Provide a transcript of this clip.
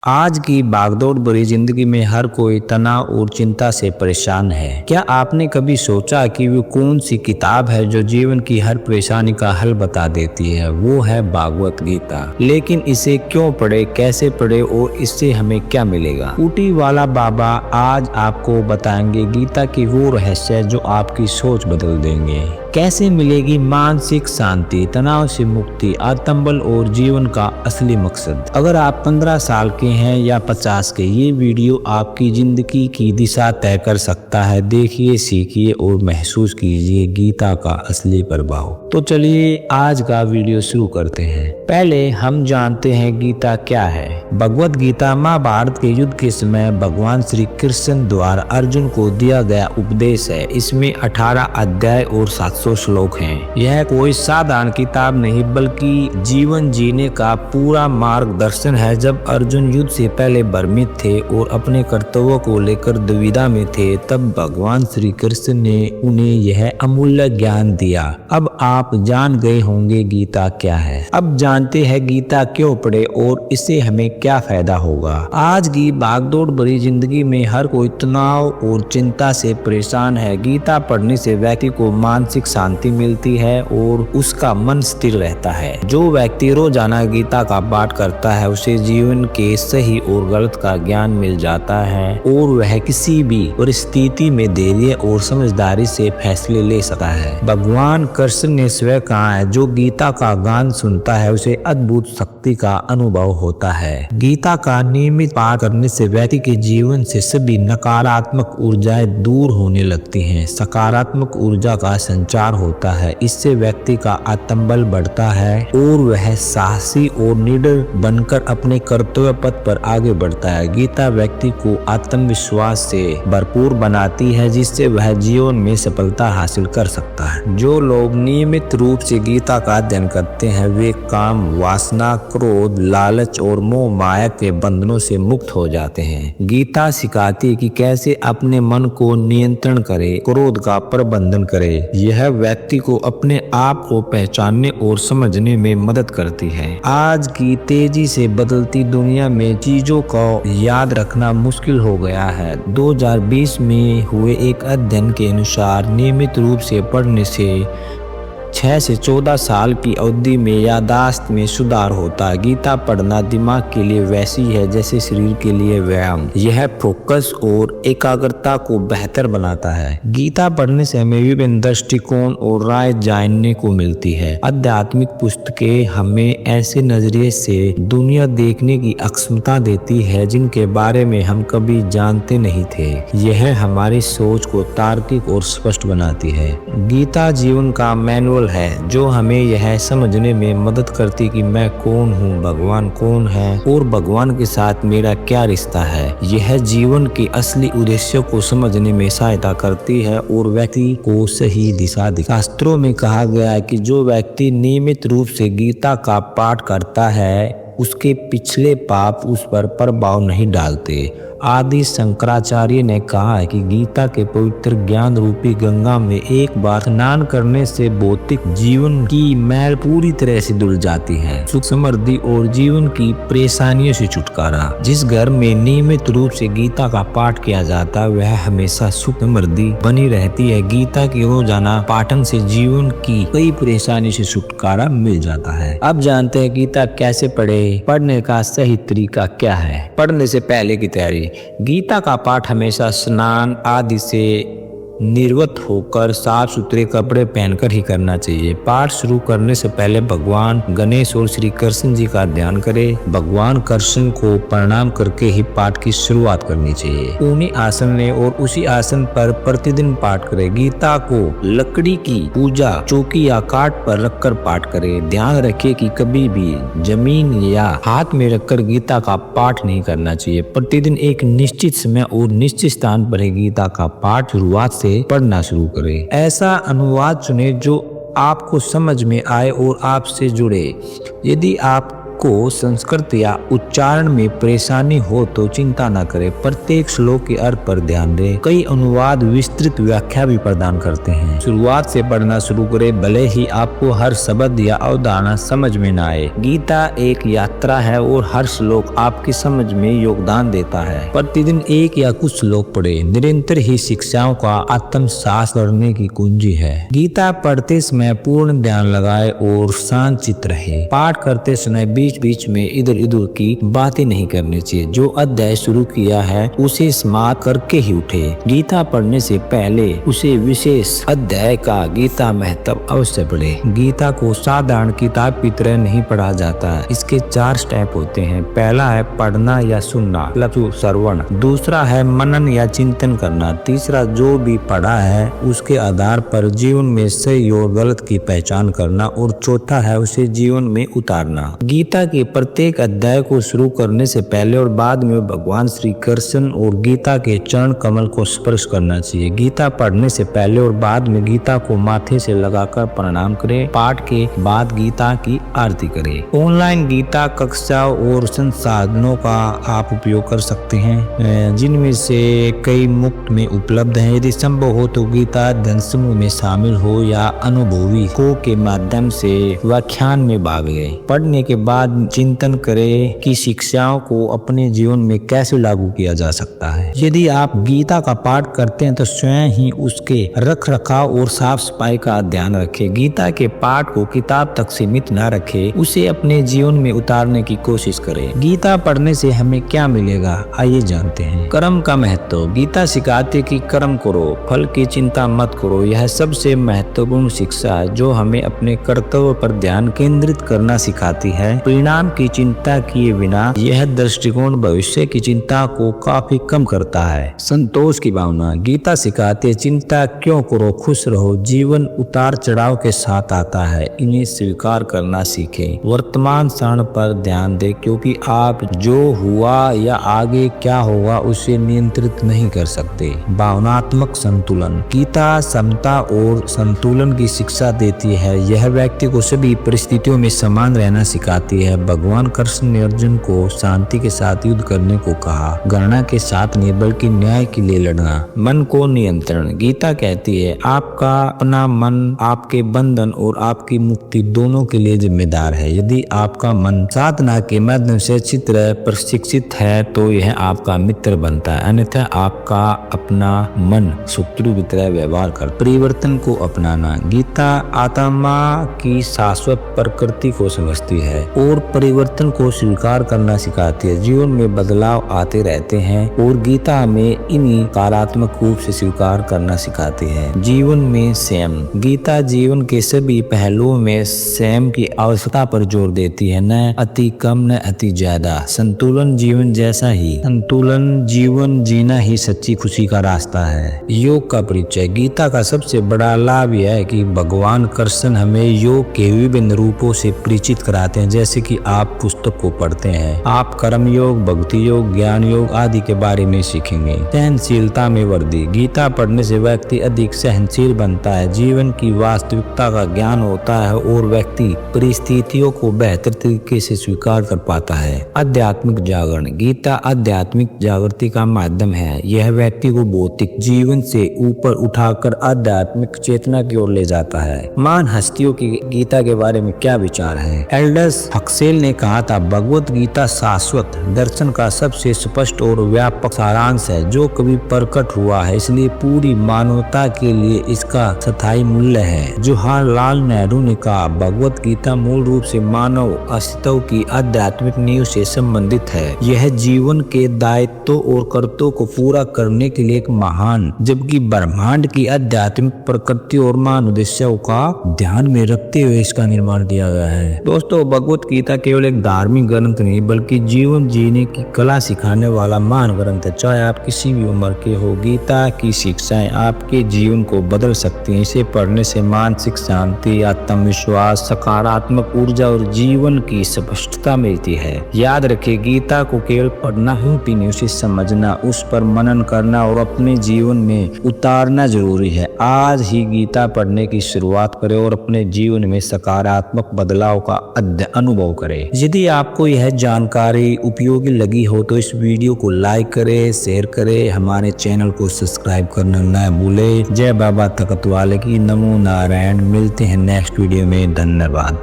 आज की भागदौड़ भरी जिंदगी में हर कोई तनाव और चिंता से परेशान है। क्या आपने कभी सोचा कि वो कौन सी किताब है जो जीवन की हर परेशानी का हल बता देती है? वो है भागवत गीता। लेकिन इसे क्यों पढ़े, कैसे पढ़े और इससे हमें क्या मिलेगा? ऊटी वाला बाबा आज आपको बताएंगे गीता की वो रहस्य जो आपकी सोच बदल देंगे। कैसे मिलेगी मानसिक शांति, तनाव से मुक्ति, आत्मबल और जीवन का असली मकसद। अगर आप 15 साल के हैं या 50 के, ये वीडियो आपकी जिंदगी की दिशा तय कर सकता है। देखिए, सीखिए और महसूस कीजिए गीता का असली प्रभाव। तो चलिए आज का वीडियो शुरू करते हैं। पहले हम जानते हैं गीता क्या है। भगवत गीता महाभारत के युद्ध के समय भगवान श्री कृष्ण द्वारा अर्जुन को दिया गया उपदेश है। इसमें 18 अध्याय और 700 श्लोक हैं। यह कोई साधारण किताब नहीं बल्कि जीवन जीने का पूरा मार्गदर्शन है। जब अर्जुन युद्ध से पहले भ्रमित थे और अपने कर्तव्यों को लेकर दुविधा में थे, तब भगवान श्री कृष्ण ने उन्हें यह अमूल्य ज्ञान दिया। अब आप जान गए होंगे गीता क्या है। अब जानते हैं गीता क्यों पढ़े और इससे हमें क्या फायदा होगा। आज की भागदौड़ भरी जिंदगी में हर कोई तनाव और चिंता से परेशान है। गीता पढ़ने से व्यक्ति को मानसिक शांति मिलती है और उसका मन स्थिर रहता है। जो व्यक्ति रोजाना गीता का पाठ करता है उसे जीवन के सही और गलत का ज्ञान मिल जाता है और वह किसी भी परिस्थिति में धैर्य और समझदारी से फैसले ले सकता है। भगवान कृष्ण ने स्वयं कहा है, जो गीता का गान सुनता है उसे अद्भुत शक्ति का अनुभव होता है। गीता का नियमित पाठ करने से व्यक्ति के जीवन से सभी नकारात्मक ऊर्जाएं दूर होने लगती हैं। सकारात्मक ऊर्जा का संचार होता है। इससे व्यक्ति का आत्मबल बढ़ता है और वह साहसी और निडर बनकर अपने कर्तव्य पथ पर आगे बढ़ता है। गीता व्यक्ति को आत्मविश्वास से भरपूर बनाती है, जिससे वह जीवन में सफलता हासिल कर सकता है। जो लोग नियमित रूप से गीता का अध्ययन करते हैं वे काम, वासना, क्रोध, लालच और मोह माया के बंधनों से मुक्त हो जाते हैं। गीता सिखाती है कि कैसे अपने मन को नियंत्रण करे, क्रोध का प्रबंधन करे। यह व्यक्ति को अपने आप को पहचानने और समझने में मदद करती है। आज की तेजी से बदलती दुनिया में चीजों को याद रखना मुश्किल हो गया है। 2020 में हुए एक अध्ययन के अनुसार नियमित रूप से पढ़ने से 6 से 14 साल की अवधि में याददाश्त में सुधार होता है। गीता पढ़ना दिमाग के लिए वैसी है जैसे शरीर के लिए व्यायाम। यह फोकस और एकाग्रता को बेहतर बनाता है। गीता पढ़ने से हमें विभिन्न दृष्टिकोण और राय जानने को मिलती है। आध्यात्मिक पुस्तकें हमें ऐसे नजरिए से दुनिया देखने की अक्षमता देती है जिनके बारे में हम कभी जानते नहीं थे। यह हमारी सोच को तार्किक और स्पष्ट बनाती है। गीता जीवन का मैनुअल है जो हमें यह समझने में मदद करती कि मैं कौन हूँ, भगवान कौन है और भगवान के साथ मेरा क्या रिश्ता है। यह जीवन के असली उद्देश्य को समझने में सहायता करती है और व्यक्ति को सही दिशा दिखाती है। शास्त्रों में कहा गया है कि जो व्यक्ति नियमित रूप से गीता का पाठ करता है उसके पिछले पाप उस पर प्रभाव नहीं डालते। आदि शंकराचार्य ने कहा है कि गीता के पवित्र ज्ञान रूपी गंगा में एक बार स्नान करने से भौतिक जीवन की मैल पूरी तरह से धुल जाती है। सुख, समृद्धि और जीवन की परेशानियों से छुटकारा। जिस घर में नियमित रूप से गीता का पाठ किया जाता है वह हमेशा सुख समृद्धि बनी रहती है। गीता की रोजाना पाठन से जीवन की कई परेशानी से छुटकारा मिल जाता है। अब जानते हैं गीता कैसे पढ़े, पढ़ने का सही तरीका क्या है। पढ़ने से पहले की तैयारी। गीता का पाठ हमेशा स्नान आदि से निर्वत होकर साफ सुथरे कपड़े पहनकर ही करना चाहिए। पाठ शुरू करने से पहले भगवान गणेश और श्री कृष्ण जी का ध्यान करें। भगवान कृष्ण को प्रणाम करके ही पाठ की शुरुआत करनी चाहिए। उन्हीं आसन लें और उसी आसन पर प्रतिदिन पाठ करें। गीता को लकड़ी की पूजा चौकी या काट पर रखकर पाठ करें। ध्यान रखें कि कभी भी जमीन या हाथ में रखकर गीता का पाठ नहीं करना चाहिए। प्रतिदिन एक निश्चित समय और निश्चित स्थान पर गीता का पाठ शुरुआत से पढ़ना शुरू करें। ऐसा अनुवाद चुनें जो आपको समझ में आए और आपसे जुड़े। यदि आप आपको संस्कृत या उच्चारण में परेशानी हो तो चिंता न करें, प्रत्येक श्लोक के अर्थ पर ध्यान दें। कई अनुवाद विस्तृत व्याख्या भी प्रदान करते हैं। शुरुआत से पढ़ना शुरू करें, भले ही आपको हर शब्द या अवधारणा समझ में न आए। गीता एक यात्रा है और हर श्लोक आपकी समझ में योगदान देता है। प्रतिदिन एक या कुछ श्लोक पढ़े, निरंतर ही शिक्षाओं का आत्मसात करने की कुंजी है। गीता पढ़ते समय पूर्ण ध्यान लगाए और शांत चित्त रहे। पाठ करते समय बीच बीच में इधर उधर की बातें नहीं करनी चाहिए। जो अध्याय शुरू किया है उसे समाप्त करके ही उठे। गीता पढ़ने से पहले उसे विशेष अध्याय का गीता महत्व अवश्य पढ़े। गीता को साधारण किताब की तरह नहीं पढ़ा जाता है। इसके 4 स्टेप होते हैं। पहला है पढ़ना या सुनना, मतलब श्रवण। दूसरा है मनन या चिंतन करना। तीसरा जो भी पढ़ा है उसके आधार पर जीवन में सही और गलत की पहचान करना, और चौथा है उसे जीवन में उतारना। गीता के प्रत्येक अध्याय को शुरू करने से पहले और बाद में भगवान श्री कृष्ण और गीता के चरण कमल को स्पर्श करना चाहिए। गीता पढ़ने से पहले और बाद में गीता को माथे से लगाकर प्रणाम करें। पाठ के बाद गीता की आरती करें। ऑनलाइन गीता कक्षा और संसाधनों का आप उपयोग कर सकते हैं, जिनमें से कई मुफ्त में उपलब्ध हैं। यदि संभव हो तो गीता अध्ययन समूह में शामिल हो या अनुभवी को के माध्यम से व्याख्यान में भाग लें। पढ़ने के बाद चिंतन करें कि शिक्षाओं को अपने जीवन में कैसे लागू किया जा सकता है। यदि आप गीता का पाठ करते हैं तो स्वयं ही उसके रख रखाव और साफ सफाई का ध्यान रखें। गीता के पाठ को किताब तक सीमित न रखें, उसे अपने जीवन में उतारने की कोशिश करें। गीता पढ़ने से हमें क्या मिलेगा, आइए जानते हैं। कर्म का महत्व। गीता सिखाती कि कर्म करो, फल की चिंता मत करो। यह सबसे महत्वपूर्ण शिक्षा है जो हमें अपने कर्तव्य पर ध्यान केंद्रित करना सिखाती है। परिणाम की चिंता किए बिना यह दृष्टिकोण भविष्य की चिंता को काफी कम करता है। संतोष की भावना। गीता सिखाती है चिंता क्यों करो, खुश रहो। जीवन उतार चढ़ाव के साथ आता है, इन्हें स्वीकार करना सीखें। वर्तमान क्षण पर ध्यान दें, क्योंकि आप जो हुआ या आगे क्या होगा उसे नियंत्रित नहीं कर सकते। भावनात्मक संतुलन। गीता समता और संतुलन की शिक्षा देती है। यह व्यक्ति को सभी परिस्थितियों में समान रहना सिखाती है। भगवान कृष्ण ने अर्जुन को शांति के साथ युद्ध करने को कहा, घृणा के साथ नहीं बल्कि न्याय के लिए लड़ना। मन को नियंत्रण। गीता कहती है आपका अपना मन आपके बंधन और आपकी मुक्ति दोनों के लिए जिम्मेदार है। यदि आपका मन साधना के माध्यम से अच्छी तरह प्रशिक्षित है तो यह आपका मित्र बनता है, अन्यथा आपका अपना मन शत्रु की तरह व्यवहार कर। परिवर्तन को अपनाना। गीता आत्मा की शाश्वत प्रकृति को समझती है और परिवर्तन को स्वीकार करना सिखाती है। जीवन में बदलाव आते रहते हैं और गीता हमें इन्हीं सकारात्मक रूप से स्वीकार करना सिखाती है। जीवन में संयम। गीता जीवन के सभी पहलुओं में संयम की आवश्यकता पर जोर देती है, न अति कम न अति ज्यादा। संतुलन जीवन जैसा ही संतुलन जीवन जीना ही सच्ची खुशी का रास्ता है। योग का परिचय। गीता का सबसे बड़ा लाभ यह है कि भगवान कृष्ण हमें योग के विभिन्न रूपों से परिचित कराते हैं। जैसे कि आप पुस्तक को पढ़ते हैं, आप कर्म योग, भक्ति योग, ज्ञान योग आदि के बारे में सीखेंगे। सहनशीलता में वृद्धि। गीता पढ़ने से व्यक्ति अधिक सहनशील बनता है। जीवन की वास्तविकता का ज्ञान होता है और व्यक्ति परिस्थितियों को बेहतर तरीके से स्वीकार कर पाता है। आध्यात्मिक जागरण। गीता आध्यात्मिक जागृति का माध्यम है। यह व्यक्ति को भौतिक जीवन से ऊपर उठाकर आध्यात्मिक चेतना की ओर ले जाता है। महान हस्तियों की गीता के बारे में क्या विचार है। एल्डस हक्सेल ने कहा था, भगवत गीता शाश्वत दर्शन का सबसे स्पष्ट और व्यापक सारांश है जो कभी प्रकट हुआ है, इसलिए पूरी मानवता के लिए इसका स्थायी मूल्य है। जवाहरलाल नेहरू ने कहा, भगवत गीता मूल रूप से मानव अस्तित्व की आध्यात्मिक नींव से संबंधित है। यह जीवन के दायित्व और कर्तव्यों को पूरा करने के लिए एक महान, जबकि ब्रह्मांड की आध्यात्मिक प्रकृति और महान उद्देश्यों का ध्यान में रखते हुए इसका निर्माण किया गया है। दोस्तों, भगवत गीता केवल एक धार्मिक ग्रंथ नहीं बल्कि जीवन जीने की कला सिखाने वाला महान ग्रंथ है। चाहे आप किसी भी उम्र के हो, गीता की शिक्षाएं आपके जीवन को बदल सकती हैं। इसे पढ़ने से मानसिक शांति, आत्मविश्वास, सकारात्मक ऊर्जा और जीवन की स्पष्टता मिलती है। याद रखिए, गीता को केवल पढ़ना ही नहीं, उसे समझना, उस पर मनन करना और अपने जीवन में उतारना जरूरी है। आज ही गीता पढ़ने की शुरुआत करें और अपने जीवन में सकारात्मक बदलाव का अनुभव फॉलो करें। यदि आपको यह जानकारी उपयोगी लगी हो तो इस वीडियो को लाइक करें, शेयर करें, हमारे चैनल को सब्सक्राइब करना न भूले। जय बाबा तख्त वाले की, नमो नारायण। मिलते हैं नेक्स्ट वीडियो में। धन्यवाद।